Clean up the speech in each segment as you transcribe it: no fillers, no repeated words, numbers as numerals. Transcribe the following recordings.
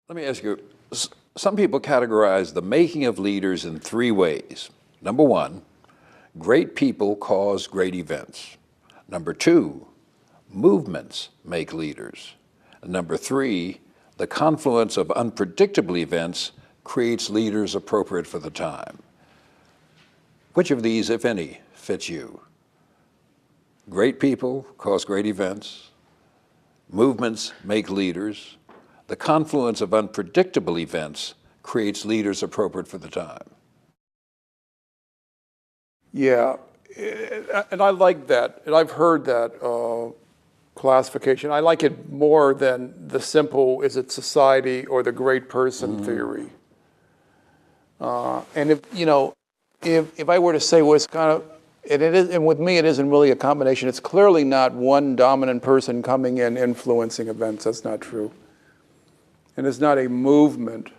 Let me ask you, some people categorize the making of leaders in three ways. Number one, great people cause great events. Number two, movements make leaders. And number three, the confluence of unpredictable events creates leaders appropriate for the time. Which of these, if any, fits you? Great people cause great events. Movements make leaders. The confluence of unpredictable events creates leaders appropriate for the time. Yeah, and I like that, and I've heard that classification. I like it more than the simple, is it society or the great person theory. And if I were to say what's kind of, and with me it isn't really a combination. It's clearly not one dominant person coming in influencing events. That's not true. And it's not a movement.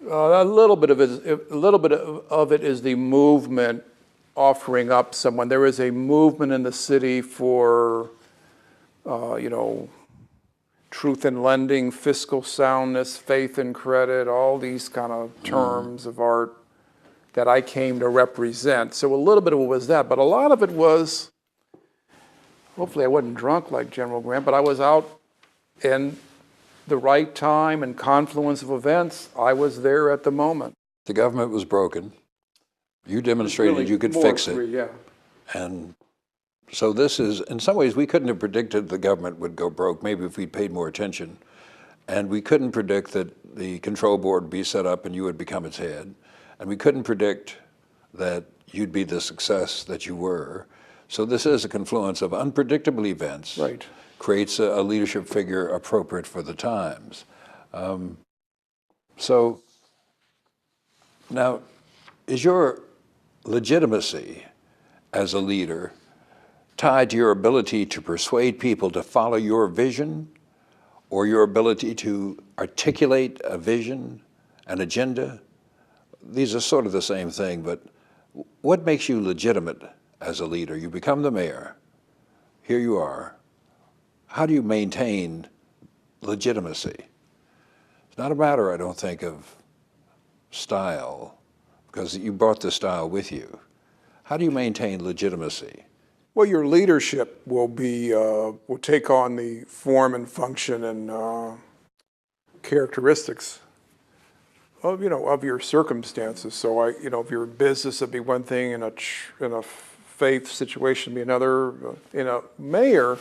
A little bit of it is the movement offering up someone. There is a movement in the city for, truth in lending, fiscal soundness, faith and credit, all these kind of terms of art that I came to represent. So a little bit of it was that, but a lot of it was, hopefully I wasn't drunk like General Grant, but I was out in the right time and confluence of events. I was there at the moment. The government was broken. You demonstrated Really you could more fix it. free, yeah. And so this is, in some ways, we couldn't have predicted the government would go broke, maybe if we'd paid more attention. And we couldn't predict that the control board would be set up and you would become its head. And we couldn't predict that you'd be the success that you were. So this is a confluence of unpredictable events. Right. Creates a leadership figure appropriate for the times. So now, is your legitimacy as a leader tied to your ability to persuade people to follow your vision, or your ability to articulate a vision, an agenda? These are sort of the same thing, but what makes you legitimate as a leader? You become the mayor. Here you are. How do you maintain legitimacy? It's not a matter, I don't think, of style, because you brought the style with you. How do you maintain legitimacy? Well, your leadership will take on the form and function and characteristics of your circumstances. So if you're in business, it'd be one thing. In a faith situation, it'd be another. In a mayor,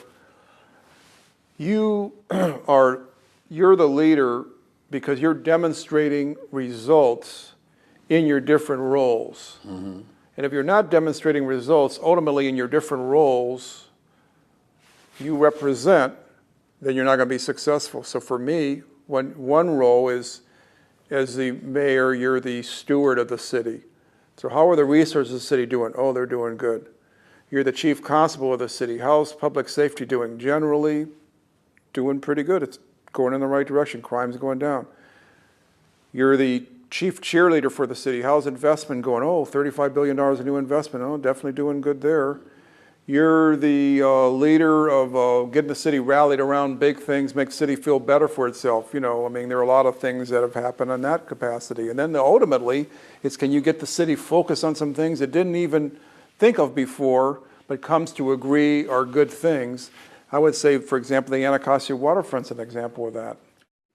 you're the leader because you're demonstrating results in your different roles. Mm-hmm. And if you're not demonstrating results, ultimately in your different roles you represent, then you're not going to be successful. So for me, one role is, as the mayor, you're the steward of the city. So how are the resources of the city doing? Oh, they're doing good. You're the chief constable of the city. How's public safety doing? Generally, doing pretty good. It's going in the right direction. Crime's going down. You're the chief cheerleader for the city. How's investment going? Oh, $35 billion in new investment. Oh, definitely doing good there. You're the leader of getting the city rallied around big things, make the city feel better for itself. There are a lot of things that have happened in that capacity. And then ultimately, it's can you get the city focused on some things it didn't even think of before, but comes to agree are good things. I would say, for example, the Anacostia waterfront's an example of that.